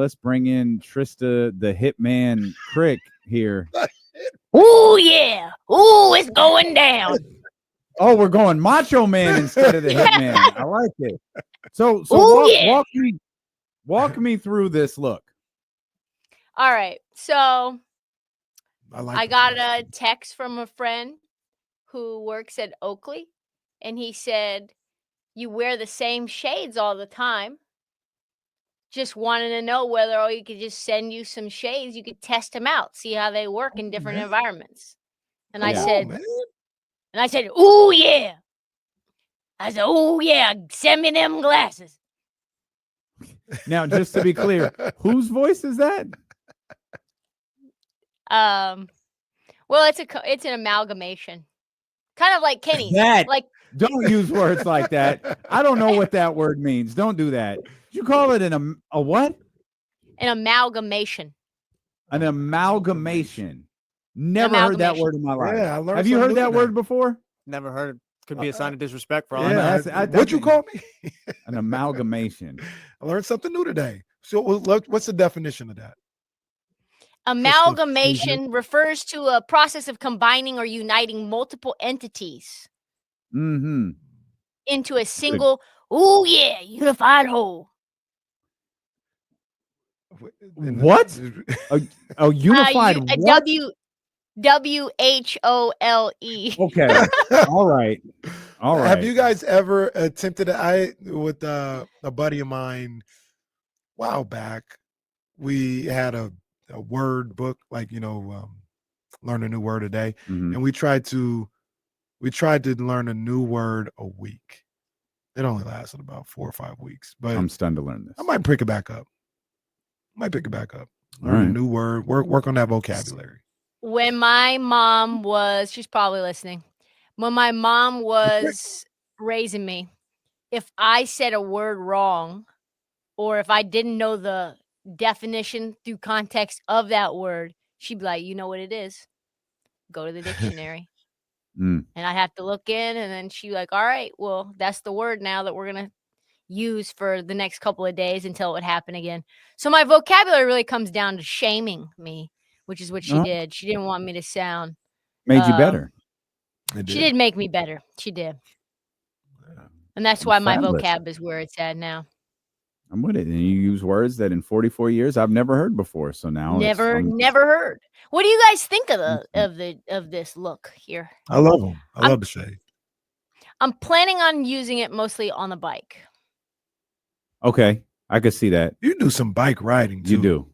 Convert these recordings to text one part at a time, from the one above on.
Let's bring in Trysta, the hitman Krick here. Ooh, yeah. Ooh, it's going down. Oh, we're going Macho Man instead of the hitman. I like it. So walk me through this look. All right. So I got a a text from a friend who works at Oakley, and he said, "You wear the same shades all the time. Just wanted to know whether you could just send you some shades. You could test them out, see how they work in different environments." And I said, "Ooh, yeah." I said, "Ooh, yeah, send me them glasses." Now, just to be clear, whose voice is that? Well, it's an amalgamation, kind of like Kenny's. Don't use words like that. I don't know what that word means. Don't do that. You call it a what? An amalgamation. An amalgamation. Never heard that word in my life. Yeah, I learned. Have you heard that word before? Never heard it. Could be a sign of disrespect for all. Yeah, what'd you call me? An amalgamation. I learned something new today. So, what's the definition of that? Amalgamation refers to a process of combining or uniting multiple entities into a single, unified whole. What? A unified what? WHOLE. Okay. All right. Have you guys ever attempted it? With a buddy of mine a while back, we had a word book, like, learn a new word a day. And we tried to learn a new word a week. It only lasted about 4 or 5 weeks, but I'm stunned to learn this. I might pick it back up. Learn a new word, work on that vocabulary. When my mom was, she's probably listening. When my mom was raising me, if I said a word wrong, or if I didn't know the definition through context of that word, she'd be like, "You know what it is? Go to the dictionary." And I have to look in, and then she'd be like, "All right, well, that's the word now that we're going to use for the next couple of days until it would happen again." So my vocabulary really comes down to shaming me, which is what she did. She didn't want me to sound. Made you better. She did make me better. She did. And that's why my vocab is where it's at now. I'm with it. And you use words that in 44 years I've never heard before. So now never heard. What do you guys think of this look here? I love them. I love the shade. I'm planning on using it mostly on the bike. Okay, I could see that. You do some bike riding too. You do.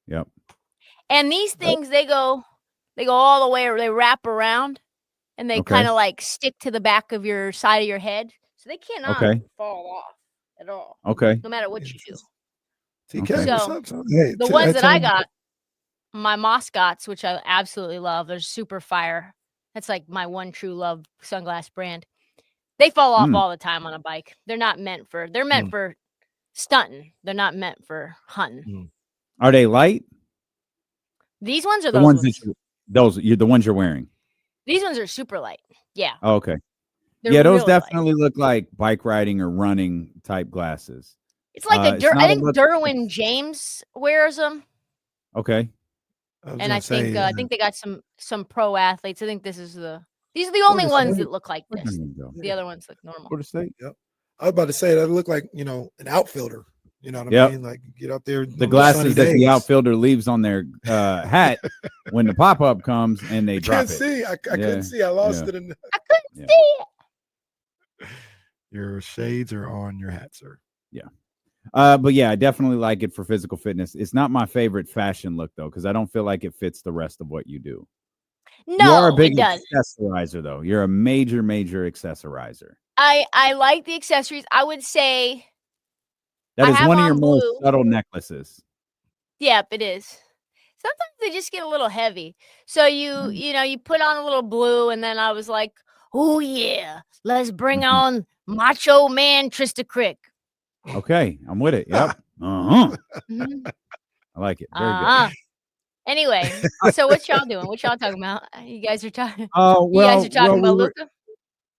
Yep. And these things, they go all the way, or they wrap around, and they kind of like stick to the back of your side of your head, so they cannot fall off at all. Okay. No matter what you do. TK, so the ones that I got, my Moscots, which I absolutely love, they're super fire. That's like my one true love sunglass brand. They fall off all the time on a bike. They're not meant for. They're meant for stunting. They're not meant for hunting. Are they light? These ones are the ones that the ones you're wearing. These ones are super light. Yeah. Oh, okay. They're those really definitely look like bike riding or running type glasses. It's like I think Derwin James wears them. Okay. And I think they got some pro athletes. I think these are the only ones that look like this. The other ones look normal. Florida State. Yep. I was about to say that look like, an outfielder. You know what I mean? Like, get out there. The glasses that the outfielder leaves on their hat when the pop-up comes and they drop it. I couldn't see. I lost it. I couldn't see it. Your shades are on your hat, sir. Yeah. But yeah, I definitely like it for physical fitness. It's not my favorite fashion look, though, because I don't feel like it fits the rest of what you do. No, you are a big it does. accessorizer, though. You're a major accessorizer. I like the accessories. I would say that is one of your most subtle necklaces. Yep, it is. Sometimes they just get a little heavy. So you put on a little blue, and then I was like, "Oh yeah, let's bring on Macho Man Trysta Krick." Okay, I'm with it. Yep. I like it. Very good. Anyway, so what y'all doing? What y'all talking about? You guys are talking. Oh, well, you guys are talking about Luka?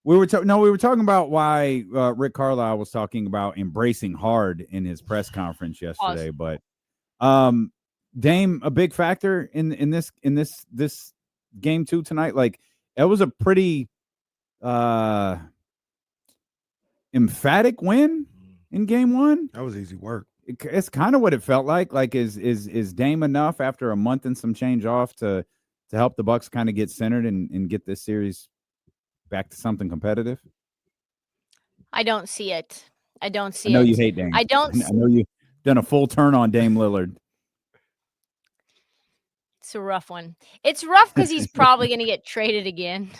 We were talking about why Rick Carlisle was talking about embracing hard in his press conference yesterday. But Dame a big factor in this game 2 tonight. Like it was a pretty emphatic win in game 1. That was easy work. It's kind of what it felt like. Like is Dame enough after a month and some change off to help the Bucks kind of get centered and get this series back to something competitive? I don't see it. I don't see I know it. you hate Dame. I don't. I know you've done a full turn on Dame Lillard. It's a rough one. It's rough because he's probably going to get traded again.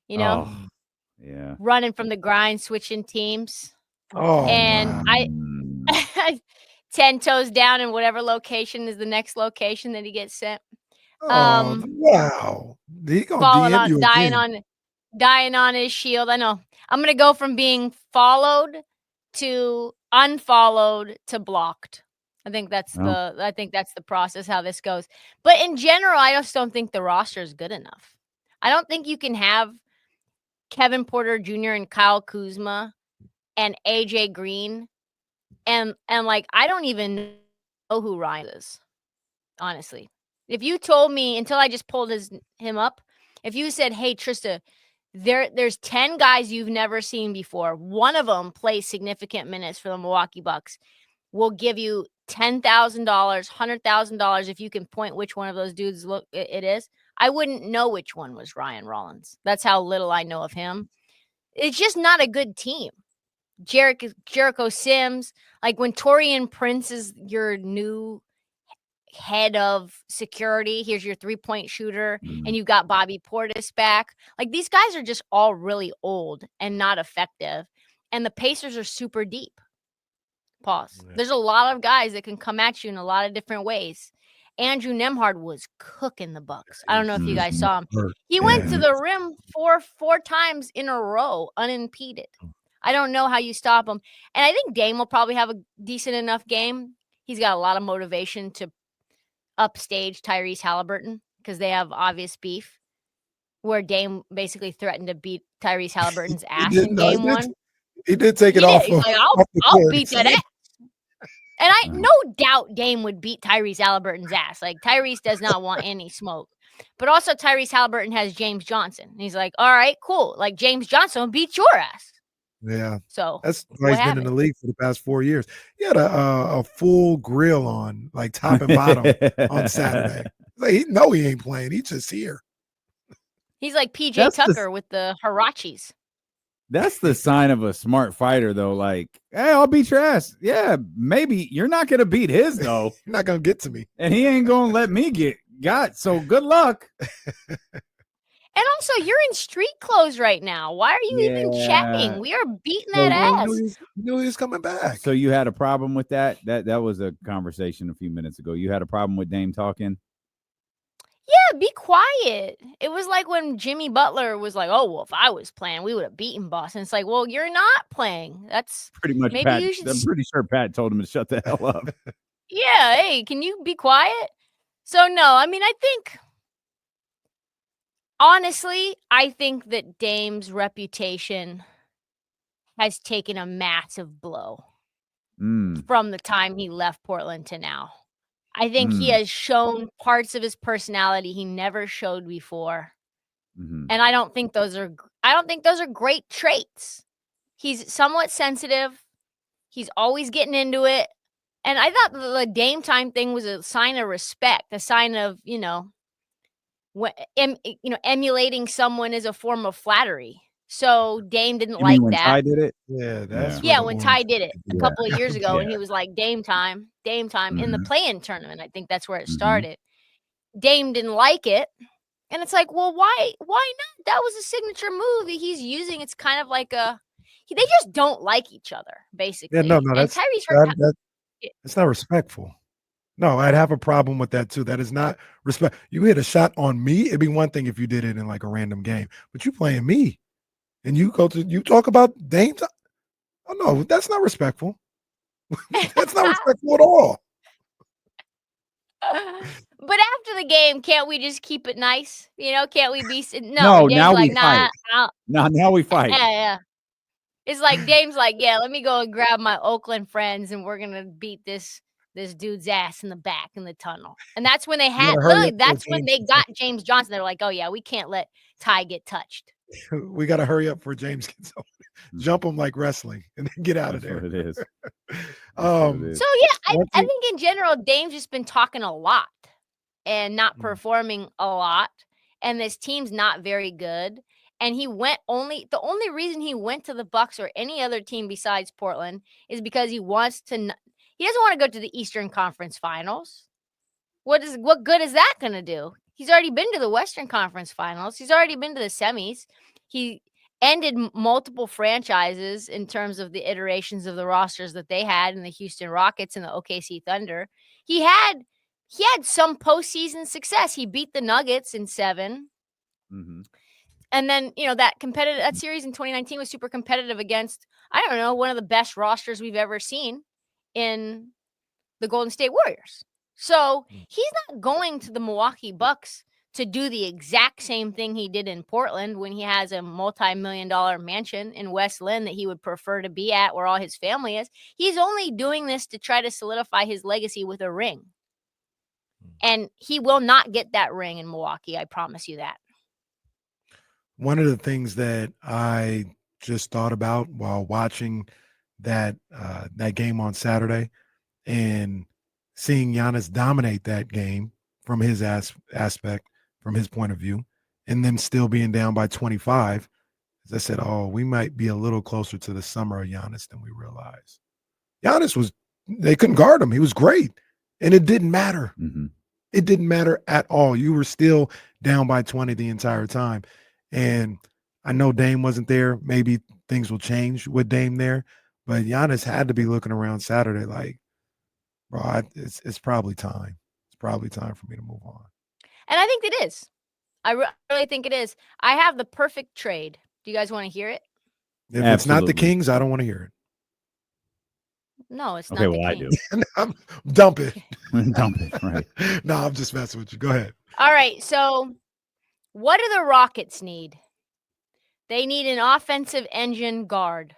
You know, Oh, yeah. running from the grind, switching teams. Oh, And wow. I 10 toes down in whatever location is the next location that he gets sent. Oh, wow. He gonna Falling DM on, you again. dying on his shield. I know. I'm gonna go from being followed to unfollowed to blocked. I think that's the process how this goes. But in general, I just don't think the roster is good enough. I don't think you can have Kevin Porter Jr. and Kyle Kuzma and AJ Green and like I don't even know who Ryan is. Honestly. If you told me until I just pulled him up, if you said, "Hey Trysta, there's 10 guys you've never seen before. One of them plays significant minutes for the Milwaukee Bucks. We'll give you $10,000, $100,000 if you can point which one of those dudes it is." I wouldn't know which one was Ryan Rollins. That's how little I know of him. It's just not a good team. Jericho Sims, like when Torian Prince is your new head of security, here's your 3-point shooter, and you've got Bobby Portis back. Like these guys are just all really old and not effective. And the Pacers are super deep. Pause. Yeah. There's a lot of guys that can come at you in a lot of different ways. Andrew Nembhard was cooking the Bucks. I don't know if you guys saw him. He went to the rim four times in a row, unimpeded. I don't know how you stop him. And I think Dame will probably have a decent enough game. He's got a lot of motivation to upstage Tyrese Halliburton because they have obvious beef where Dame basically threatened to beat Tyrese Halliburton's ass in game 1. He did take it off. He's like, I'll beat that ass. And I no doubt Dame would beat Tyrese Halliburton's ass. Like Tyrese does not want any smoke. But also Tyrese Halliburton has James Johnson. And he's like, all right, cool. Like James Johnson will beat your ass. Yeah. So that's why he's been in the league for the past 4 years. He had a full grill on, like top and bottom on Saturday. Like, he ain't playing. He's just here. He's like PJ Tucker with the Hirachis. That's the sign of a smart fighter, though. Like, hey, I'll beat your ass. Yeah, maybe you're not going to beat his, though. You're not going to get to me. And he ain't going to let me get got. So good luck. And also, you're in street clothes right now. Why are you even chatting? We are beating that ass. You knew he was coming back. So you had a problem with that? That was a conversation a few minutes ago. You had a problem with Dame talking? Yeah, be quiet. It was like when Jimmy Butler was like, "Oh, well, if I was playing, we would have beaten Boston." It's like, well, you're not playing. That's pretty much maybe Pat. You should... I'm pretty sure Pat told him to shut the hell up. Yeah, hey, can you be quiet? So no, I mean, I think honestly, I think that Dame's reputation has taken a massive blow from the time he left Portland to now. I think he has shown parts of his personality he never showed before. And I don't think those are great traits. He's somewhat sensitive. He's always getting into it. And I thought the Dame time thing was a sign of respect, a sign of, emulating someone is a form of flattery. So Dame didn't like when that. Ty did it? Yeah, when Ty did it a couple of years ago, and he was like, Dame time in the play-in tournament. I think that's where it started. Dame didn't like it. And it's like, well, why not? That was a signature move that he's using. It's kind of like they just don't like each other, basically. Yeah, no, that's it's not respectful. No, I'd have a problem with that too. That is not respect. You hit a shot on me. It'd be one thing if you did it in like a random game, but you playing me. And you talk about Dame. Oh no, that's not respectful. That's not respectful at all. But after the game, can't we just keep it nice? Can't we be no? Now like, we fight. Now we fight. Yeah. It's like Dame's like, yeah, let me go and grab my Oakland friends, and we're gonna beat this this dude's ass in the back in the tunnel. And that's when they You had gotta hurry literally up before that's when James they gets got James Johnson. They're like, oh yeah, we can't let Ty get touched. we got to hurry up before James gets on. Jump him like wrestling and then get out of That's there. what it is. What it is. So yeah, I One thing- think in general, Dame's just been talking a lot and not performing a lot. And this team's not very good. And the only reason he went to the Bucks or any other team besides Portland is because he wants to. He doesn't want to go to the Eastern Conference Finals. What good is that going to do? He's already been to the Western Conference Finals. He's already been to the semis. He ended multiple franchises in terms of the iterations of the rosters that they had in the Houston Rockets and the OKC Thunder. He had some postseason success. He beat the Nuggets in 7. Mm-hmm. And then, that series in 2019 was super competitive against, I don't know, one of the best rosters we've ever seen in the Golden State Warriors. So he's not going to the Milwaukee Bucks to do the exact same thing he did in Portland when he has a multi-million-dollar mansion in West Lynn that he would prefer to be at where all his family is. He's only doing this to try to solidify his legacy with a ring. And he will not get that ring in Milwaukee. I promise you that. One of the things that I just thought about while watching that game on Saturday and seeing Giannis dominate that game from his aspect, from his point of view, and then still being down by 25, as I said, we might be a little closer to the summer of Giannis than we realized. Giannis they couldn't guard him. He was great, and it didn't matter. Mm-hmm. It didn't matter at all. You were still down by 20 the entire time. And I know Dame wasn't there. Maybe things will change with Dame there. But Giannis had to be looking around Saturday like, bro, it's probably time. It's probably time for me to move on. And I think it is. I really think it is. I have the perfect trade. Do you guys want to hear it? If it's not the Kings, I don't want to hear it. No, it's Okay, not the well, Kings. I do. Dump it. Dump it, right. No, I'm just messing with you. Go ahead. All right, so what do the Rockets need? They need an offensive engine guard.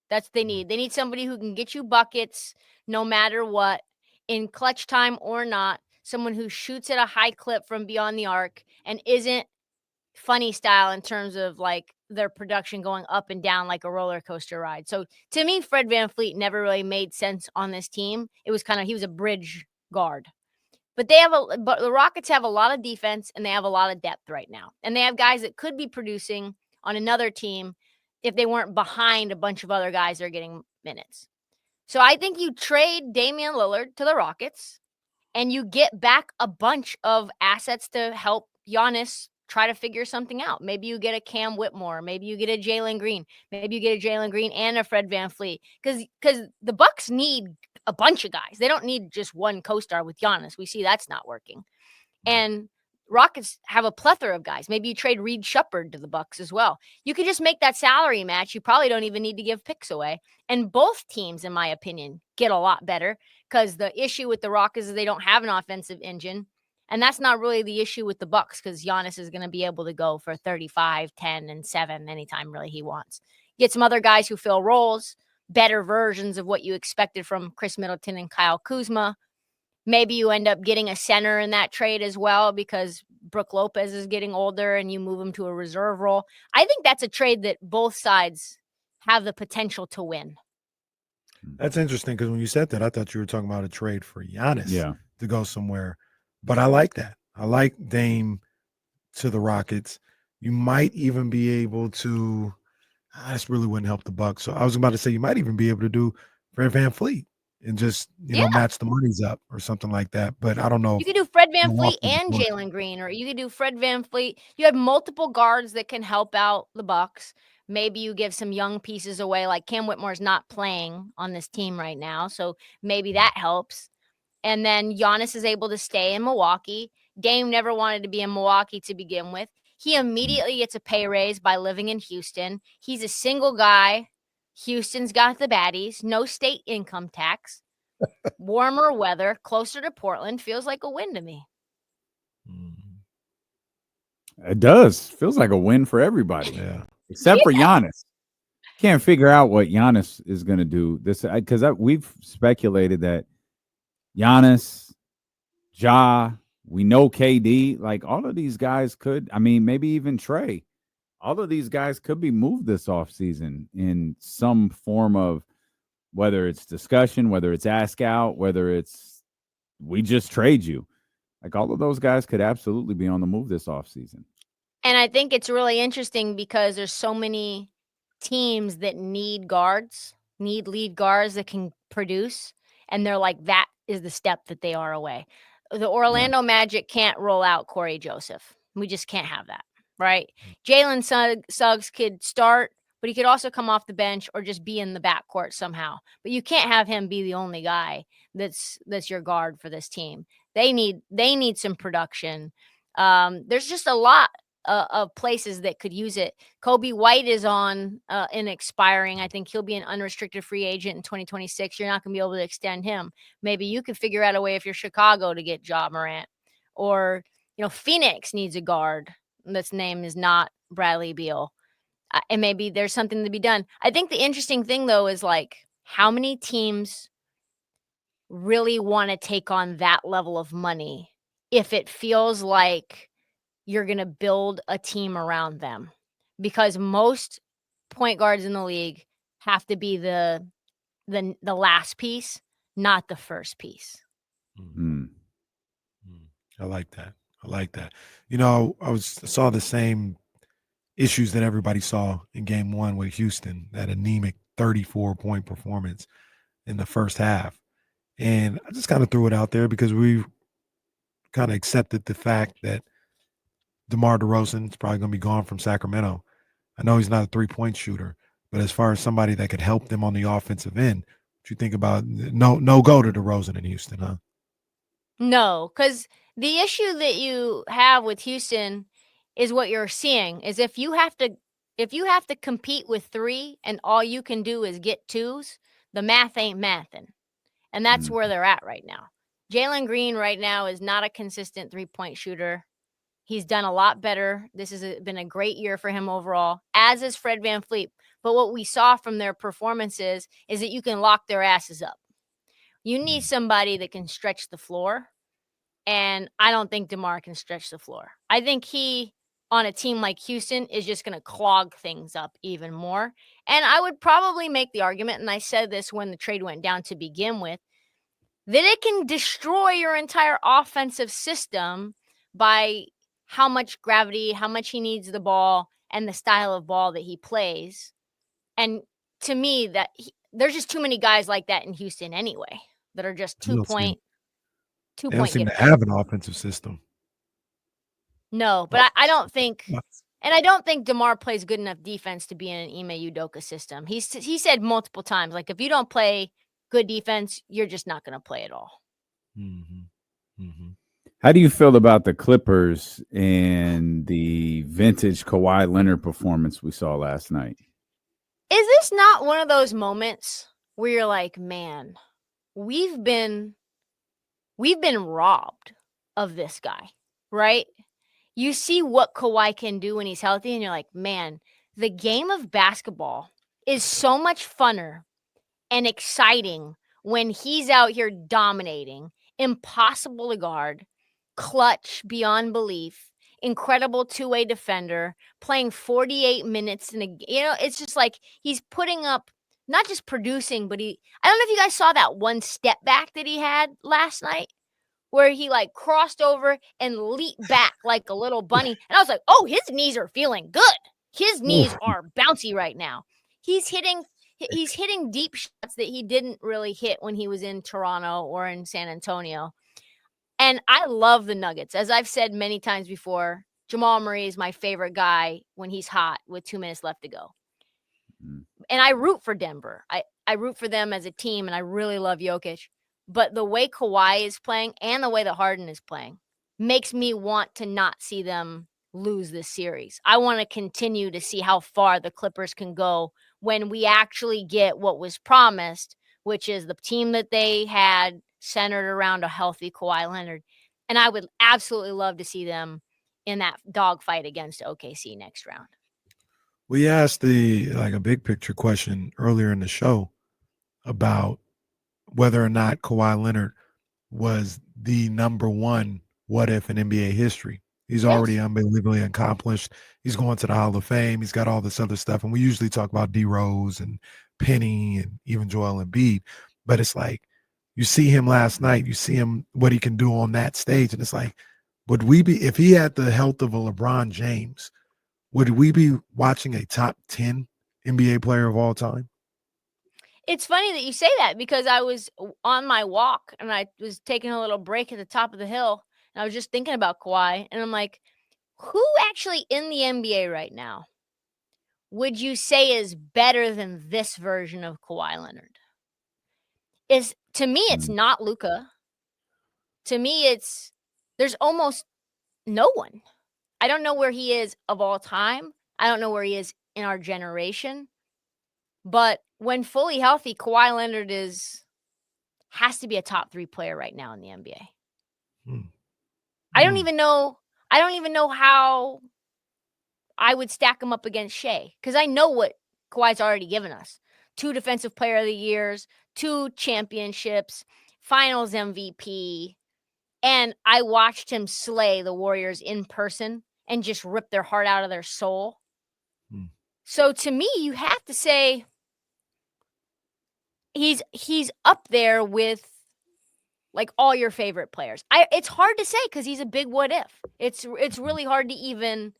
That's what they need. They need somebody who can get you buckets no matter what, in clutch time or not, someone who shoots at a high clip from beyond the arc and isn't funny style in terms of like their production going up and down like a roller coaster ride. So to me, Fred VanVleet never really made sense on this team. It was he was a bridge guard. But but the Rockets have a lot of defense and they have a lot of depth right now. And they have guys that could be producing on another team if they weren't behind a bunch of other guys that are getting minutes. So I think you trade Damian Lillard to the Rockets and you get back a bunch of assets to help Giannis try to figure something out. Maybe you get a Cam Whitmore. Maybe you get a Jalen Green. Maybe you get a Jalen Green and a Fred VanVleet. Because the Bucks need a bunch of guys. They don't need just one co-star with Giannis. We see that's not working. And Rockets have a plethora of guys. Maybe you trade Reed Shepherd to the Bucks as well. You could just make that salary match. You probably don't even need to give picks away. And both teams, in my opinion, get a lot better because the issue with the Rockets is they don't have an offensive engine. And that's not really the issue with the Bucks because Giannis is going to be able to go for 35, 10, and 7 anytime really he wants. Get some other guys who fill roles, better versions of what you expected from Chris Middleton and Kyle Kuzma. Maybe you end up getting a center in that trade as well because Brook Lopez is getting older and you move him to a reserve role. I think that's a trade that both sides have the potential to win. That's interesting because when you said that, I thought you were talking about a trade for Giannis to go somewhere. But I like that. I like Dame to the Rockets. You might even be able to this really wouldn't help the Bucks. So I was about to say you might even be able to do Fred VanVleet and just, match the monies up or something like that. But I don't know. You could do Fred VanVleet and Jalen Green, or you could do Fred VanVleet. You have multiple guards that can help out the Bucks. Maybe you give some young pieces away, like Cam Whitmore's not playing on this team right now. So maybe that helps. And then Giannis is able to stay in Milwaukee. Dame never wanted to be in Milwaukee to begin with. He immediately gets a pay raise by living in Houston. He's a single guy. Houston's got the baddies. No state income tax. Warmer weather. Closer to Portland. Feels like a win to me. It does. Feels like a win for everybody. Yeah. Except for Giannis. Can't figure out what Giannis is going to do. This because we've speculated that Giannis, Ja, we know KD, like all of these guys could, I mean, maybe even Trey. All of these guys could be moved this offseason in some form of, whether it's discussion, whether it's ask out, whether it's we just trade you. Like all of those guys could absolutely be on the move this offseason. And I think it's really interesting because there's so many teams that need lead guards that can produce. And they're like, that is the step that they are away. The Orlando Magic can't roll out Corey Joseph. We just can't have that, right? Jalen Suggs could start, but he could also come off the bench or just be in the backcourt somehow. But you can't have him be the only guy that's your guard for this team. They need some production. There's just a lot of places that could use it. Kobe White is on in expiring. I think he'll be an unrestricted free agent in 2026. You're not going to be able to extend him. Maybe you could figure out a way if you're Chicago to get Ja Morant, or Phoenix needs a guard that's name is not Bradley Beal, and maybe there's something to be done. I think the interesting thing though is like how many teams really want to take on that level of money if it feels like you're going to build a team around them, because most point guards in the league have to be the last piece, not the first piece. I like that. I saw the same issues that everybody saw in game one with Houston, that anemic 34-point performance in the first half. And I just kind of threw it out there because we kind of accepted the fact that DeMar DeRozan is probably going to be gone from Sacramento. I know he's not a three-point shooter, but as far as somebody that could help them on the offensive end, what you think about no go to DeRozan in Houston, huh? No, because the issue that you have with Houston is what you're seeing is if you have to compete with three and all you can do is get twos, the math ain't mathing. And that's where they're at right now. Jalen Green right now is not a consistent three-point shooter. He's done a lot better. This has been a great year for him overall, as is Fred VanVleet. But what we saw from their performances is that you can lock their asses up. You need somebody that can stretch the floor, and I don't think DeMar can stretch the floor. I think he, on a team like Houston, is just going to clog things up even more. And I would probably make the argument, and I said this when the trade went down to begin with, that it can destroy your entire offensive system by how much gravity, how much he needs the ball, and the style of ball that he plays. And to me, there's just too many guys like that in Houston anyway, that are just They don't seem to getters. have an offensive system. No, but I don't think, and I don't think DeMar plays good enough defense to be in an Ime Udoka system. He said multiple times, like, if you don't play good defense, you're just not going to play at all. How do you feel about the Clippers and the vintage Kawhi Leonard performance we saw last night? Is this not one of those moments where you're like, man, we've been robbed of this guy, right? You see what Kawhi can do when he's healthy, and you're like, man, the game of basketball is so much funner and exciting when he's out here dominating, impossible to guard, clutch beyond belief, incredible two-way defender, playing 48 minutes in a, it's just like he's putting up, not just producing, but I don't know if you guys saw that one step back that he had last night, where he like crossed over and leaped back like a little bunny. And I was like, oh, his knees are feeling good. His knees are bouncy right now. He's hitting deep shots that he didn't really hit when he was in Toronto or in San Antonio. And I love the Nuggets. As I've said many times before, Jamal Murray is my favorite guy when he's hot with 2 minutes left to go. And I root for Denver. I root for them as a team, and I really love Jokic. But the way Kawhi is playing and the way that Harden is playing makes me want to not see them lose this series. I want to continue to see how far the Clippers can go when we actually get what was promised, which is the team that they had centered around a healthy Kawhi Leonard. And I would absolutely love to see them in that dogfight against OKC next round. We asked a big picture question earlier in the show about whether or not Kawhi Leonard was the number one what if in NBA history. He's already unbelievably accomplished. He's going to the Hall of Fame. He's got all this other stuff. And we usually talk about D Rose and Penny and even Joel Embiid. But it's like you see him last night, you see him what he can do on that stage. And it's like, would we be, if he had the health of a LeBron James, would we be watching a top 10 NBA player of all time? It's funny that you say that because I was on my walk and I was taking a little break at the top of the hill and I was just thinking about Kawhi and I'm like, who actually in the NBA right now would you say is better than this version of Kawhi Leonard? To me, it's not Luka. To me, there's almost no one. I don't know where he is of all time. I don't know where he is in our generation. But when fully healthy, Kawhi Leonard has to be a top 3 player right now in the NBA. I don't even know how I would stack him up against Shea because I know what Kawhi's already given us. 2 Defensive Player of the Years, 2 championships, Finals MVP, and I watched him slay the Warriors in person and just rip their heart out of their soul. So to me, you have to say he's up there with like all your favorite players. It's hard to say because he's a big what if. It's really hard to even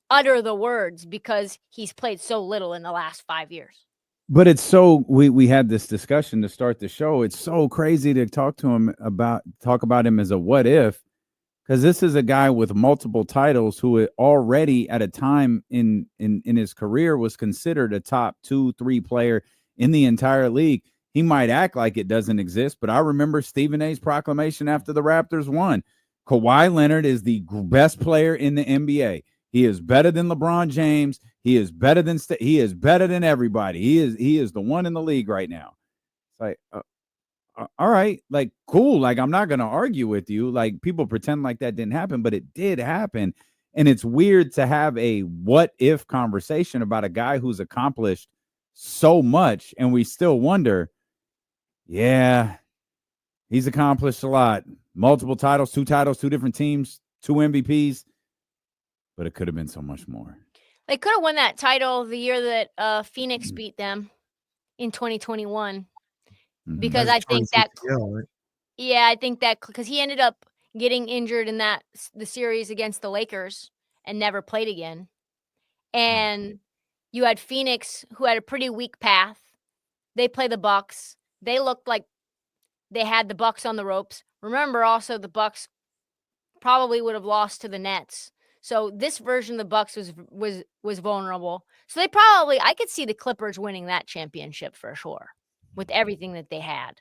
utter the words because he's played so little in the last 5 years. But it's so we had this discussion to start the show. It's so crazy to talk about him as a what if, because this is a guy with multiple titles who already at a time in his career was considered a top 2-3 player in the entire league. He might act like it doesn't exist, but I remember Stephen A's proclamation after the Raptors won. Kawhi Leonard is the best player in the NBA. He is better than LeBron James. He is better than everybody. He is the one in the league right now. It's like, all right, like, cool. Like, I'm not going to argue with you. Like, people pretend like that didn't happen, but it did happen. And it's weird to have a what if conversation about a guy who's accomplished so much. And we still wonder, yeah, he's accomplished a lot. Multiple titles, 2 different teams, 2 MVPs. But it could have been so much more. They could have won that title the year that Phoenix beat them in 2021. Because I think that, I think that because he ended up getting injured in the series against the Lakers and never played again. And you had Phoenix, who had a pretty weak path. They play the Bucks. They looked like they had the Bucks on the ropes. Remember, also the Bucks probably would have lost to the Nets. So this version of the Bucks was vulnerable. So I could see the Clippers winning that championship for sure with everything that they had.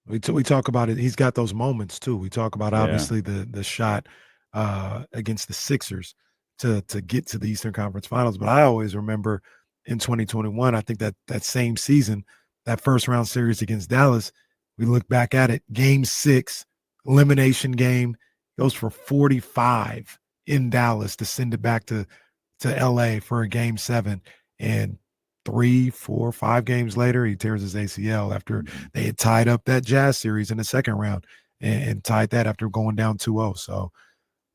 We talk about it. He's got those moments too. We talk about obviously the shot against the Sixers to get to the Eastern Conference Finals. But I always remember in 2021, I think that same season, that first round series against Dallas, we look back at it, game 6, elimination game, goes for 45 in Dallas to send it back to LA for a game 7. And 3, 4, 5 games later, he tears his ACL after they had tied up that Jazz series in the second round and tied that after going down 2-0. So,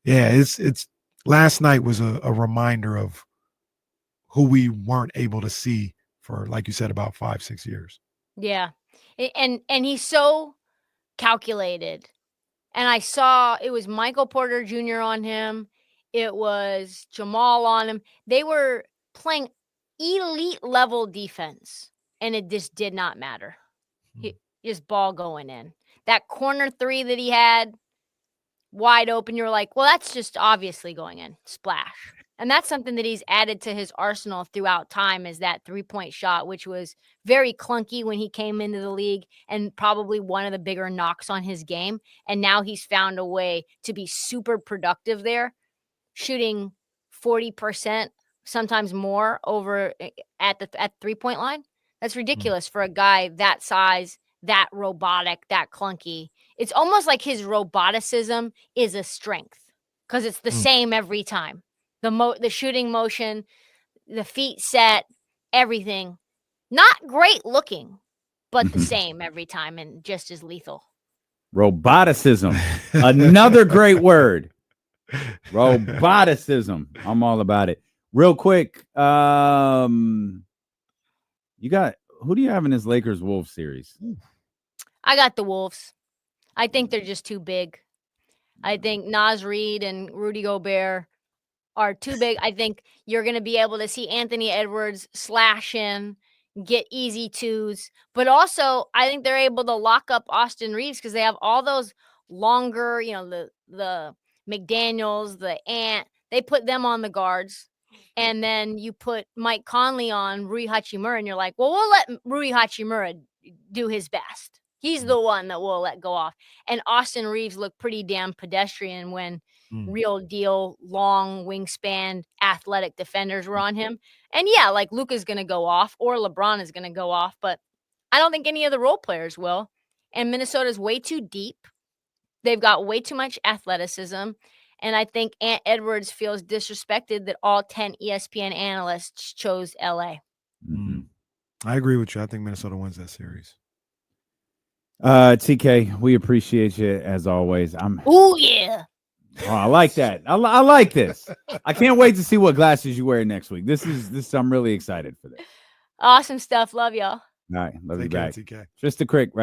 yeah, it's last night was a reminder of who we weren't able to see for, like you said, about 5-6 years. Yeah, and he's so calculated. And I saw it was Michael Porter Jr. on him. It was Jamal on him. They were playing elite level defense, and it just did not matter. Just ball going in. That corner 3 that he had wide open, you're like, well, that's just obviously going in. Splash. And that's something that he's added to his arsenal throughout time is that 3-point shot, which was very clunky when he came into the league and probably one of the bigger knocks on his game. And now he's found a way to be super productive there, shooting 40%, sometimes more over at the 3-point line. That's ridiculous for a guy that size, that robotic, that clunky. It's almost like his roboticism is a strength because it's the same every time. The shooting motion, the feet set, everything. Not great looking, but the same every time and just as lethal. Roboticism. Another great word. Roboticism. I'm all about it. Real quick, you got who do you have in this Lakers Wolves series? I got the Wolves. I think they're just too big. I think Naz Reid and Rudy Gobert are too big. I think you're going to be able to see Anthony Edwards slash in, get easy twos. But also, I think they're able to lock up Austin Reeves because they have all those longer, the McDaniels, the Ant. They put them on the guards. And then you put Mike Conley on Rui Hachimura, and you're like, well, we'll let Rui Hachimura do his best. He's the one that we'll let go off. And Austin Reeves looked pretty damn pedestrian when real deal, long wingspan, athletic defenders were on him. And yeah, like Luka's going to go off or LeBron is going to go off, but I don't think any of the role players will. And Minnesota's way too deep. They've got way too much athleticism. And I think Ant Edwards feels disrespected that all 10 ESPN analysts chose LA. Mm-hmm. I agree with you. I think Minnesota wins that series. TK, we appreciate you as always. Oh yeah. Oh, I like that. I like this. I can't wait to see what glasses you wear next week. This I'm really excited for this. Awesome stuff. Love y'all. All right, love you Take care, back. TK. Trysta Krick, right?